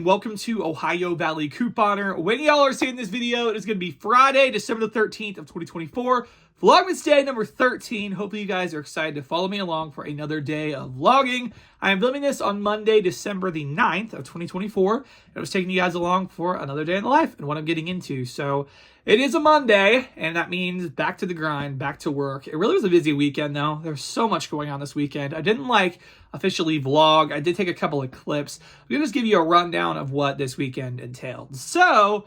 and welcome to Ohio Valley Couponer. When y'all are seeing this video, it is going to be Friday, December the 13th of 2024. Vlogmas day number 13. Hopefully you guys are excited to follow me along for another day of vlogging. I am filming this on Monday, December the 9th of 2024. And I was taking you guys along for another day in the life and what I'm getting into. So it is a Monday, and that means back to the grind, back to work. It really was a busy weekend though. There's so much going on this weekend. I didn't officially vlog. I did take a couple of clips. I'm going to just give you a rundown of what this weekend entailed. So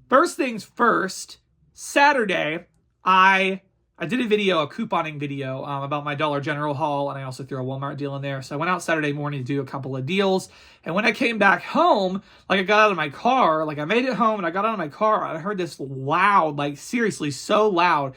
first things first, Saturday, I did a couponing video about my Dollar General haul, and I also threw a Walmart deal in there. So I went out Saturday morning to do a couple of deals, and when I came back home, I got out of my car, I made it home, and I got out of my car, and I heard this loud, seriously so loud,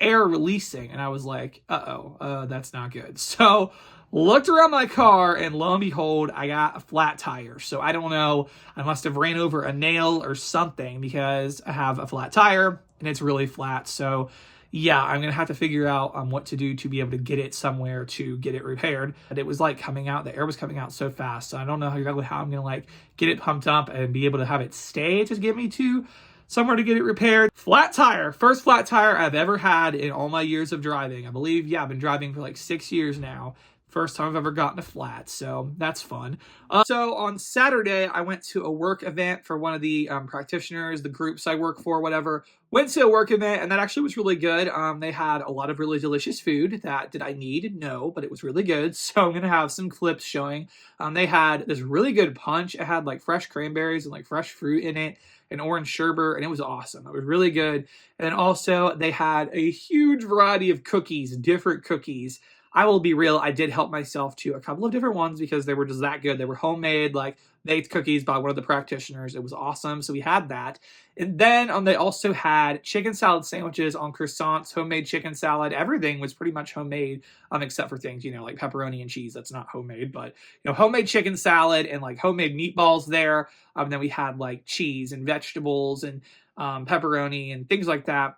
air releasing, and I was like, that's not good. So looked around my car, and lo and behold, I got a flat tire. So I don't know, I must have ran over a nail or something because I have a flat tire, and it's really flat. So yeah, I'm going to have to figure out what to do to be able to get it somewhere to get it repaired. But it was coming out, the air was coming out so fast. So I don't know exactly how I'm going to get it pumped up and be able to have it stay to get me to somewhere to get it repaired. Flat tire, first flat tire I've ever had in all my years of driving. I believe, yeah, I've been driving for 6 years now. First time I've ever gotten a flat, so that's fun. So on Saturday, I went to a work event for one of the practitioners, the groups I work for, whatever. Went to a work event, and that actually was really good. They had a lot of really delicious food. Did I need? No, but it was really good. So I'm going to have some clips showing. They had this really good punch. It had fresh cranberries and fresh fruit in it, and orange sherbet, and it was awesome. It was really good. And then also they had a huge variety of cookies, different cookies. I will be real, I did help myself to a couple of different ones because they were just that good. They were homemade, baked cookies by one of the practitioners. It was awesome. So we had that. And then they also had chicken salad sandwiches on croissants, homemade chicken salad. Everything was pretty much homemade, except for things, like pepperoni and cheese. That's not homemade, but homemade chicken salad and homemade meatballs there. Then we had cheese and vegetables and pepperoni and things like that.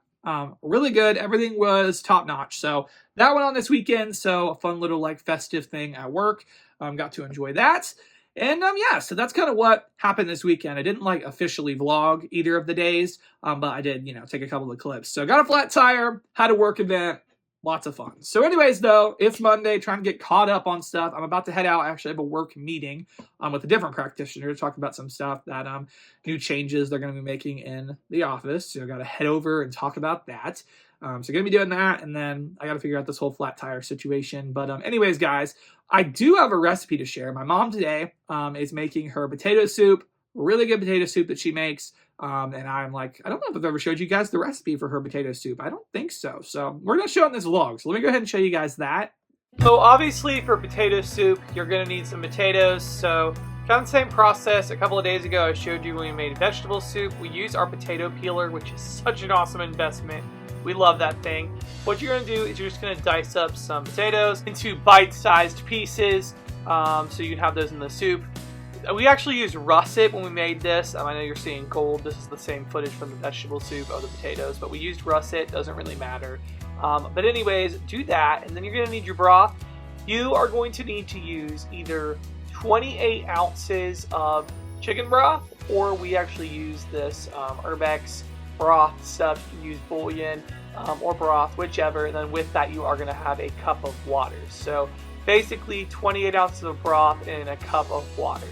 Really good. Everything was top notch. So that went on this weekend. So a fun little festive thing at work. Got to enjoy that. And yeah, so that's kind of what happened this weekend. I didn't officially vlog either of the days, but I did, take a couple of clips. So got a flat tire, had a work event, lots of fun. So anyways, though, it's Monday, trying to get caught up on stuff. I'm about to head out. I actually have a work meeting with a different practitioner to talk about some stuff that new changes they're going to be making in the office. So I got to head over and talk about that. So going to be doing that, and then I got to figure out this whole flat tire situation. But anyways, guys, I do have a recipe to share. My mom today is making her potato soup, really good potato soup that she makes. And I'm I don't know if I've ever showed you guys the recipe for her potato soup. I don't think so. So we're going to show it in this vlog. So let me go ahead and show you guys that. So obviously for potato soup, you're going to need some potatoes. So kind of the same process. A couple of days ago, I showed you when we made vegetable soup. We use our potato peeler, which is such an awesome investment. We love that thing. What you're going to do is you're just going to dice up some potatoes into bite-sized pieces so you can have those in the soup. We actually used russet when we made this. I know you're seeing gold. This is the same footage from the vegetable soup of the potatoes, but we used russet. Doesn't really matter. But anyways, do that, and then you're going to need your broth. You are going to need to use either 28 ounces of chicken broth, or we actually use this Herbex broth stuff. You can use bouillon or broth, whichever, and then with that you are going to have a cup of water. So basically 28 ounces of broth and a cup of water.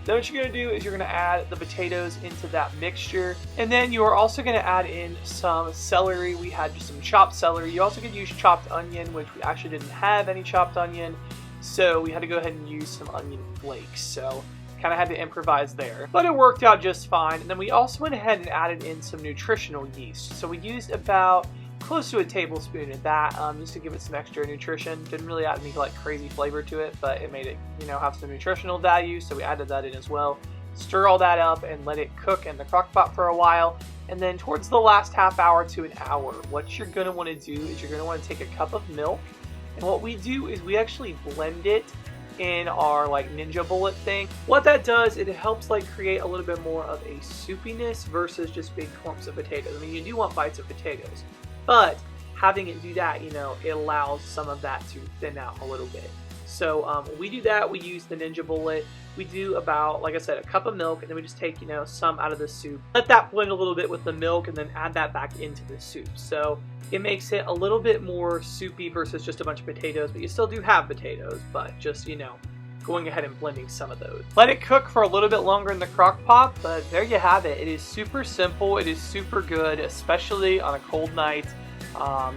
Then what you're going to do is you're going to add the potatoes into that mixture, and then you are also going to add in some celery. We had just some chopped celery. You also could use chopped onion, which we actually didn't have any chopped onion, so we had to go ahead and use some onion flakes. So kind of had to improvise there, but it worked out just fine. And then we also went ahead and added in some nutritional yeast. So we used about close to a tablespoon of that just to give it some extra nutrition. Didn't really add any crazy flavor to it, but it made it have some nutritional value, so we added that in as well. Stir all that up and let it cook in the crock pot for a while. And then towards the last half hour to an hour, what you're going to want to do is you're going to want to take a cup of milk, and what we do is we actually blend it in our Ninja Bullet thing. What that does, it helps create a little bit more of a soupiness versus just big clumps of potatoes. I mean, you do want bites of potatoes, but having it do that, it allows some of that to thin out a little bit. So we do that. We use the Ninja Bullet. We do about, like I said, a cup of milk, and then we just take, you know, some out of the soup. Let that blend a little bit with the milk, and then add that back into the soup. So it makes it a little bit more soupy versus just a bunch of potatoes, but you still do have potatoes, but just, you know, going ahead and blending some of those. Let it cook for a little bit longer in the crock pot, but there you have it. It is super simple. It is super good, especially on a cold night.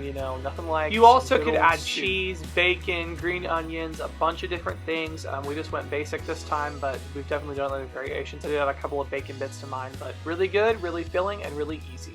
You know, nothing like. You also could add cheese, bacon, green onions, a bunch of different things. We just went basic this time, but we've definitely done other variations. I did add a couple of bacon bits to mine, but really good, really filling, and really easy.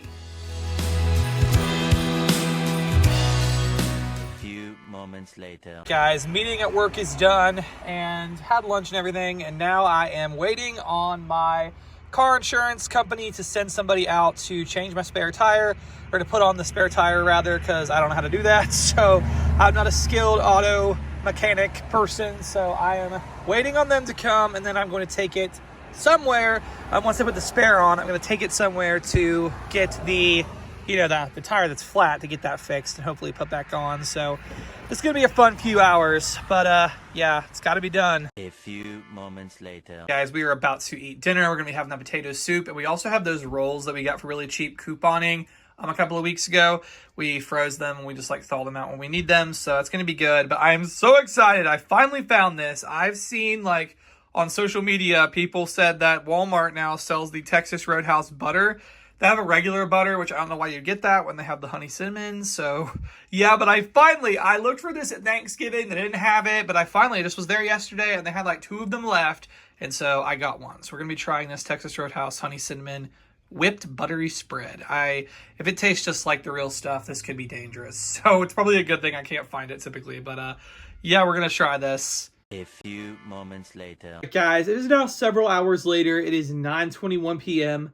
Moments later. Guys, meeting at work is done and had lunch and everything, and now I am waiting on my car insurance company to send somebody out to change my spare tire, or to put on the spare tire rather, because I don't know how to do that. So I'm not a skilled auto mechanic person, so I am waiting on them to come, and then I'm going to take it somewhere. Once I put the spare on, I'm going to take it somewhere to get the, you know, the tire that's flat, to get that fixed and hopefully put back on. So it's gonna be a fun few hours, but yeah, it's got to be done. A few moments later. Guys, we are about to eat dinner. We're gonna be having that potato soup, and we also have those rolls that we got for really cheap couponing a couple of weeks ago. We froze them and we just like thaw them out when we need them, so it's gonna be good. But I'm so excited. I finally found this. I've seen like on social media, people said that Walmart now sells the Texas Roadhouse butter. They have a regular butter, which I don't know why you get that when they have the honey cinnamon. So yeah, but I looked for this at Thanksgiving. They didn't have it, but I just was there yesterday, and they had like 2 of them left. And so I got one. So we're going to be trying this Texas Roadhouse honey cinnamon whipped buttery spread. If it tastes just like the real stuff, this could be dangerous. So it's probably a good thing I can't find it typically, but yeah, we're going to try this. A few moments later. Guys, it is now several hours later. It is 9:21 p.m.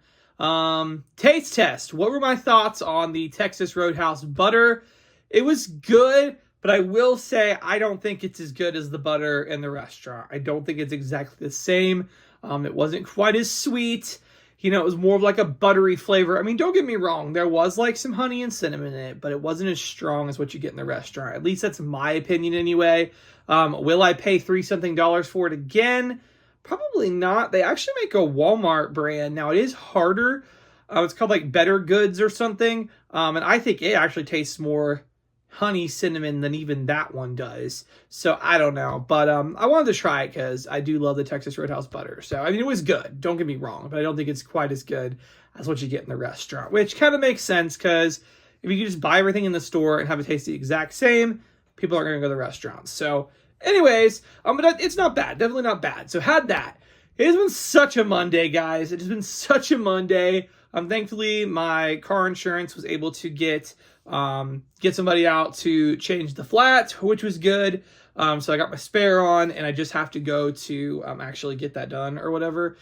Taste test. What were my thoughts on the Texas Roadhouse butter? It was good, but I will say I don't think it's as good as the butter in the restaurant. I don't think it's exactly the same. It wasn't quite as sweet. You know, it was more of like a buttery flavor. I mean, don't get me wrong. There was like some honey and cinnamon in it, but it wasn't as strong as what you get in the restaurant. At least that's my opinion anyway. Will I pay $3-something for it again? Probably not. They actually make a Walmart brand. Now, it is harder. It's called like Better Goods or something. And I think it actually tastes more honey cinnamon than even that one does. So I don't know. But I wanted to try it because I do love the Texas Roadhouse butter. So, I mean, it was good. Don't get me wrong. But I don't think it's quite as good as what you get in the restaurant. Which kind of makes sense because if you can just buy everything in the store and have it taste the exact same, people aren't going to go to the restaurants. So anyways, but it's not bad. Definitely not bad. So had that. It has been such a Monday, guys. It has been such a Monday. Thankfully, my car insurance was able to get somebody out to change the flat, which was good. So I got my spare on, and I just have to go to actually get that done or whatever.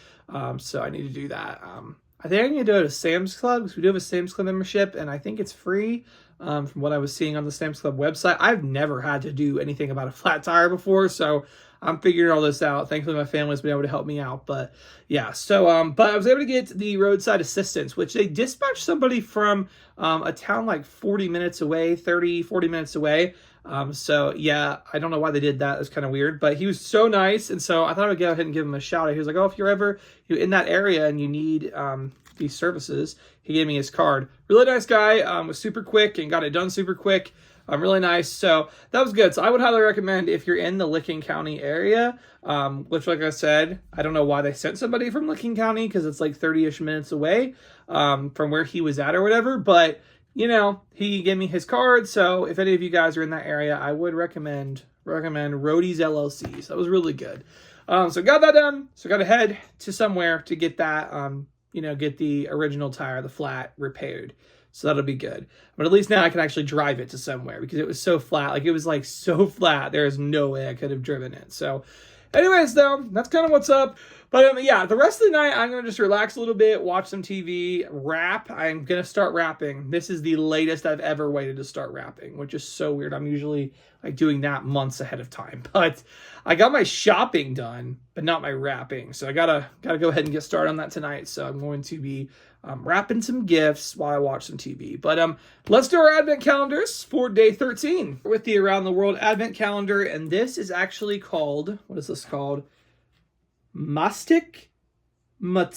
So I need to do that. I think I need to do it at Sam's Club because we do have a Sam's Club membership, and I think it's free. From what I was seeing on the Sam's Club website. I've never had to do anything about a flat tire before, so I'm figuring all this out. Thankfully, my family's been able to help me out, but yeah. So, but I was able to get the roadside assistance, which they dispatched somebody from a town like 40 minutes away. So yeah, I don't know why they did that. It was kind of weird, but he was so nice, and so I thought I would go ahead and give him a shout out. He was like, "Oh, if you're ever in that area and you need these services," he gave me his card. Really nice guy. Was super quick and got it done super quick. Really nice. So that was good. So I would highly recommend if you're in the Licking County area, which, like I said, I don't know why they sent somebody from Licking County because it's like 30-ish minutes away from where he was at or whatever. But you know, he gave me his card. So if any of you guys are in that area, I would recommend Roadies LLC. So that was really good. So got that done. So got to head to somewhere to get that, get the original tire, the flat, repaired. So that'll be good. But at least now I can actually drive it to somewhere because it was so flat. Like, it was like so flat. There is no way I could have driven it. So anyways, though, that's kind of what's up. But yeah, the rest of the night, I'm going to just relax a little bit, watch some TV, wrap. I'm going to start wrapping. This is the latest I've ever waited to start wrapping, which is so weird. I'm usually like doing that months ahead of time. But I got my shopping done, but not my wrapping. So I gotta go ahead and get started on that tonight. So I'm going to be wrapping some gifts while I watch some TV. But let's do our advent calendars for day 13 with the Around the World advent calendar. And this is actually called, what is this called? Mastic flavored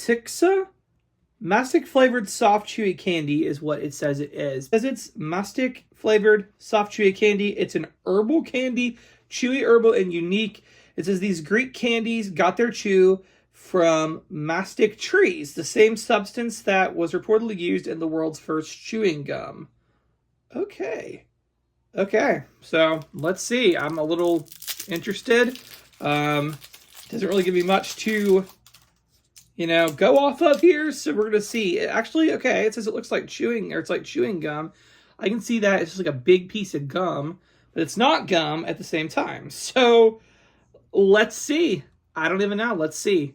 soft chewy candy is what it says it is. It says it's mastic flavored soft chewy candy. It's an herbal candy, chewy, herbal, and unique. It says these Greek candies got their chew from mastic trees, the same substance that was reportedly used in the world's first chewing gum. Okay, so let's see. I'm a little interested. Doesn't really give me much to, go off of here. So we're going to see. Actually, okay, it says it looks like chewing, or it's like chewing gum. I can see that. It's just like a big piece of gum, but it's not gum at the same time. So let's see. I don't even know. Let's see.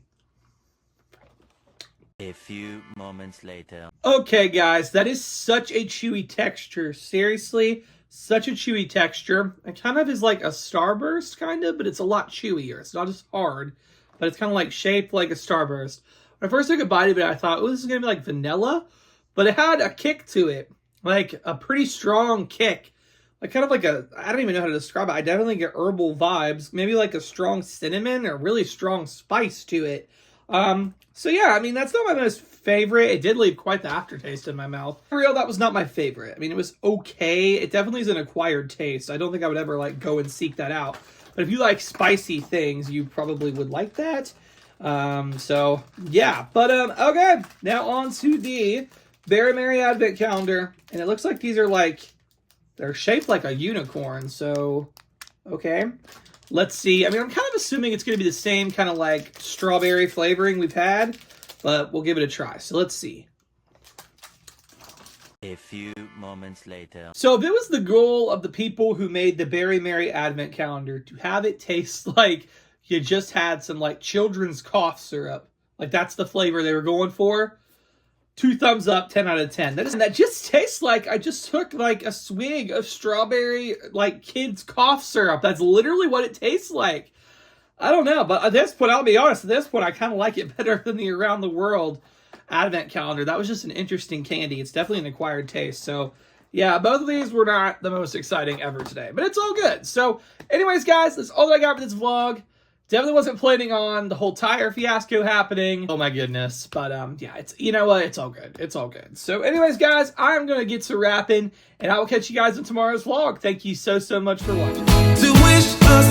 A few moments later. Okay, guys, that is such a chewy texture. Seriously, such a chewy texture. It kind of is like a Starburst, kind of, but it's a lot chewier. It's not as hard, but it's kind of like shaped like a Starburst. When I first took a bite of it, I thought, oh, this is going to be like vanilla, but it had a kick to it, like a pretty strong kick. Like kind of like I don't even know how to describe it. I definitely get herbal vibes, maybe like a strong cinnamon or really strong spice to it. So yeah, I mean, that's not my most favorite. It did leave quite the aftertaste in my mouth. For real, that was not my favorite. I mean, it was okay. It definitely is an acquired taste. I don't think I would ever like go and seek that out. But if you like spicy things, you probably would like that. So yeah, but okay. Now on to the Very Merry Advent Calendar. And it looks like these are like, they're shaped like a unicorn. So, okay. Let's see. I mean, I'm kind of assuming it's going to be the same kind of like strawberry flavoring we've had, but we'll give it a try. So let's see. A few moments later. So if it was the goal of the people who made the Very Merry Advent Calendar to have it taste like you just had some like children's cough syrup, like that's the flavor they were going for, 2 thumbs up, 10 out of 10. That just tastes like I just took like a swig of strawberry, like kids' cough syrup. That's literally what it tastes like. I don't know, but at this point, I'll be honest, at this point, I kind of like it better than the Around the World Advent Calendar. That was just an interesting candy. It's definitely an acquired taste. So yeah, both of these were not the most exciting ever today, but it's all good. So anyways, guys, that's all that I got for this vlog. Definitely wasn't planning on the whole tire fiasco happening. Oh my goodness. But yeah, it's, you know what? It's all good. It's all good. So anyways, guys, I'm going to get to wrapping and I will catch you guys in tomorrow's vlog. Thank you so much for watching. To wish us